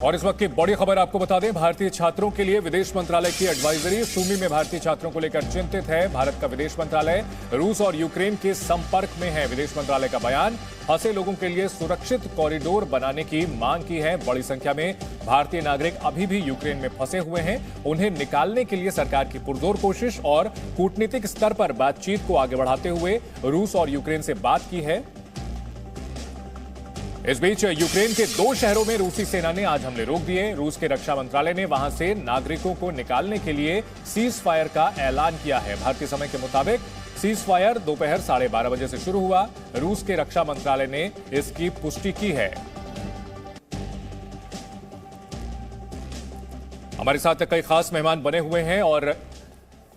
और इस वक्त की बड़ी खबर आपको बता दें, भारतीय छात्रों के लिए विदेश मंत्रालय की एडवाइजरी। सूमी में भारतीय छात्रों को लेकर चिंतित है भारत का विदेश मंत्रालय। रूस और यूक्रेन के संपर्क में है विदेश मंत्रालय का बयान। फंसे लोगों के लिए सुरक्षित कॉरिडोर बनाने की मांग की है। बड़ी संख्या में भारतीय नागरिक अभी भी यूक्रेन में फंसे हुए हैं। उन्हें निकालने के लिए सरकार की पुरजोर कोशिश और कूटनीतिक स्तर पर बातचीत को आगे बढ़ाते हुए रूस और यूक्रेन से बात की है। इस बीच यूक्रेन के 2 शहरों में रूसी सेना ने आज हमले रोक दिए। रूस के रक्षा मंत्रालय ने वहां से नागरिकों को निकालने के लिए सीज फायर का ऐलान किया है। भारतीय समय के मुताबिक सीज फायर दोपहर 12:30 बजे से शुरू हुआ। रूस के रक्षा मंत्रालय ने इसकी पुष्टि की है। हमारे साथ कई खास मेहमान बने हुए हैं और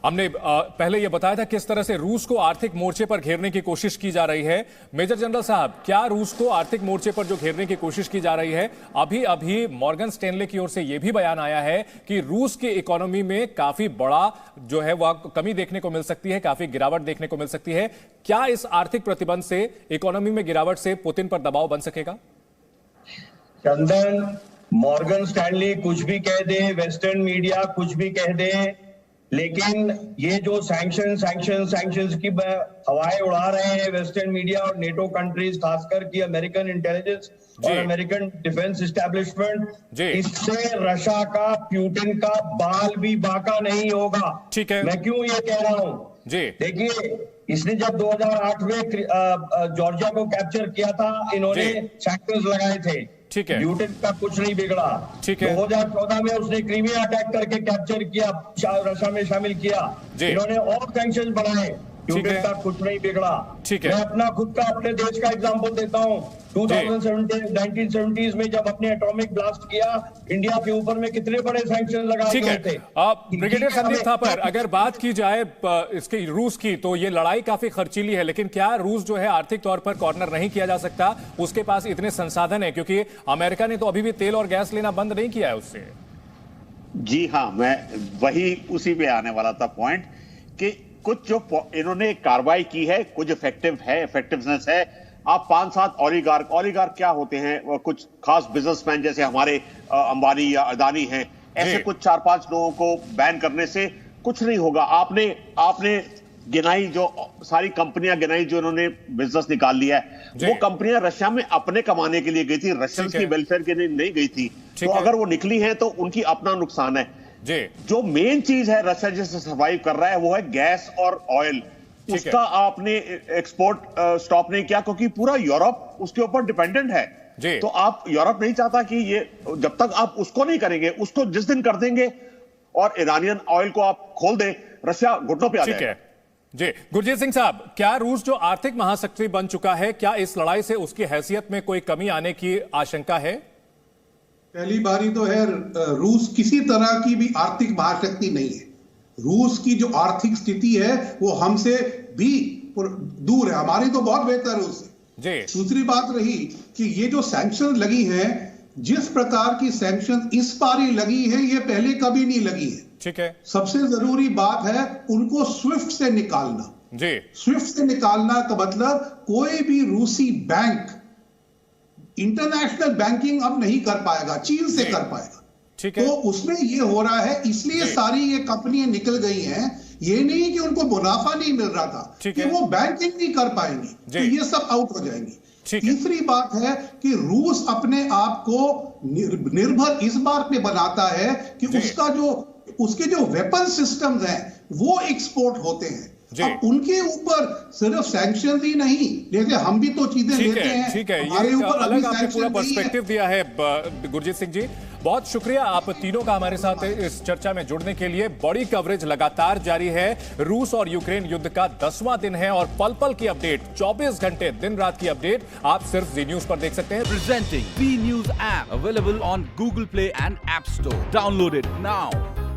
हमने पहले यह बताया था किस तरह से रूस को आर्थिक मोर्चे पर घेरने की कोशिश की जा रही है। मेजर जनरल साहब, क्या रूस को आर्थिक मोर्चे पर जो घेरने की कोशिश की जा रही है, अभी मॉर्गन स्टैनले की ओर से यह भी बयान आया है कि रूस की इकोनॉमी में काफी बड़ा जो है वह कमी देखने को मिल सकती है, काफी गिरावट देखने को मिल सकती है। क्या इस आर्थिक प्रतिबंध से, इकोनॉमी में गिरावट से पुतिन पर दबाव बन सकेगा? चंदन, मॉर्गन स्टैनली कुछ भी कह दे, वेस्टर्न मीडिया कुछ भी कह दे, लेकिन ये जो सैंक्शंस की हवाएं उड़ा रहे हैं वेस्टर्न मीडिया और नेटो कंट्रीज, खासकर की अमेरिकन इंटेलिजेंस और अमेरिकन डिफेंस एस्टेब्लिशमेंट, इससे रशिया का, प्यूटिन का बाल भी बांका नहीं होगा। ठीक है, मैं क्यों ये कह रहा हूँ जी, देखिए, इसने जब 2008 में जॉर्जिया को कैप्चर किया था, इन्होंने सैंक्शंस लगाए थे। ठीक है, यूक्रेन का कुछ नहीं बिगड़ा। ठीक है, 2014 में उसने क्रीमिया अटैक करके कैप्चर किया, रशिया में शामिल किया। इन्होंने और सैंक्शन बढ़ाए, यूक्रेन का कुछ नहीं बिगड़ा। ठीक है, मैं अपना खुद का, अपने देश का एग्जांपल देता हूँ। 1970s में जब अपने एटॉमिक ब्लास्ट किया, इंडिया के ऊपर में कितने बड़े सैंक्शन लगाए गए थे। ब्रिगेडियर संदीप थापर, अगर बात की जाए इसके रूस की, तो ये लड़ाई काफी खर्चीली है, लेकिन क्या रूस जो है आर्थिक तौर पर कॉर्नर नहीं किया जा सकता? उसके पास इतने संसाधन है, क्योंकि अमेरिका ने तो अभी भी तेल और गैस लेना बंद नहीं किया है उससे। जी हाँ, मैं वही उसी पे आने वाला था पॉइंट, कि कुछ जो इन्होंने कार्रवाई की है, कुछ इफेक्टिवनेस है। आप 5-7 ओलिगार्क क्या होते हैं? कुछ खास बिजनेसमैन जैसे हमारे अंबानी या अदानी हैं, ऐसे कुछ 4-5 लोगों को बैन करने से कुछ नहीं होगा। आपने गिनाई, जो सारी कंपनियां गिनाई जो इन्होंने बिजनेस निकाल लिया है, वो कंपनियां रशिया में अपने कमाने के लिए गई थी, रशियंस की वेलफेयर के लिए नहीं गई थी। तो अगर वो निकली है तो उनकी अपना नुकसान है। जो मेन चीज है रशिया जिससे सर्वाइव कर रहा है, वो है गैस और ऑयल। उसका आपने एक्सपोर्ट स्टॉप नहीं किया, क्योंकि पूरा यूरोप उसके ऊपर डिपेंडेंट है। तो आप, यूरोप नहीं चाहता कि ये, जब तक आप उसको नहीं करेंगे, उसको जिस दिन कर देंगे और ईरानियन ऑयल को आप खोल दें, रशिया घुटनों पे आ जाएगा। जी, गुरजीत सिंह साहब, क्या रूस जो आर्थिक महाशक्ति बन चुका है, क्या इस लड़ाई से उसकी हैसियत में कोई कमी आने की आशंका है? पहली बारी तो है, रूस किसी तरह की भी आर्थिक महाशक्ति नहीं है। रूस की जो आर्थिक स्थिति है वो हमसे भी दूर है, हमारी तो बहुत बेहतर है उससे। दूसरी बात रही कि ये जो सैंक्शन लगी हैं, जिस प्रकार की सैंक्शन इस बारी लगी है, ये पहले कभी नहीं लगी है। ठीक है, सबसे जरूरी बात है उनको स्विफ्ट से निकालना। स्विफ्ट से निकालना का मतलब कोई भी रूसी बैंक इंटरनेशनल बैंकिंग अब नहीं कर पाएगा, चीन से कर पाएगा। तो उसमें ये हो रहा है, इसलिए सारी ये कंपनियां निकल गई हैं। ये नहीं कि उनको मुनाफा नहीं मिल रहा था, कि वो बैंकिंग नहीं कर पाएंगी, तो ये सब आउट हो जाएंगी। तीसरी बात है कि रूस अपने आप को निर्भर इस बात पे बनाता है कि उसके जो वेपन सिस्टम्स हैं वो एक्सपोर्ट होते हैं। अब उनके ऊपर सिर्फ सैंक्शन ही नहीं, जैसे हम भी तो चीजें लेते हैं। ठीक है, ये अलग आपने पूरा पर्सपेक्टिव दिया है गुरजीत सिंह जी। बहुत शुक्रिया आप तीनों का हमारे साथ इस चर्चा में जुड़ने के लिए। बड़ी कवरेज लगातार जारी है। रूस और यूक्रेन युद्ध का 10वां दिन है और पल पल की अपडेट, 24 घंटे दिन रात की अपडेट आप सिर्फ जी न्यूज पर देख सकते हैं। Presenting B News app available on Google Play and App Store. Download it now.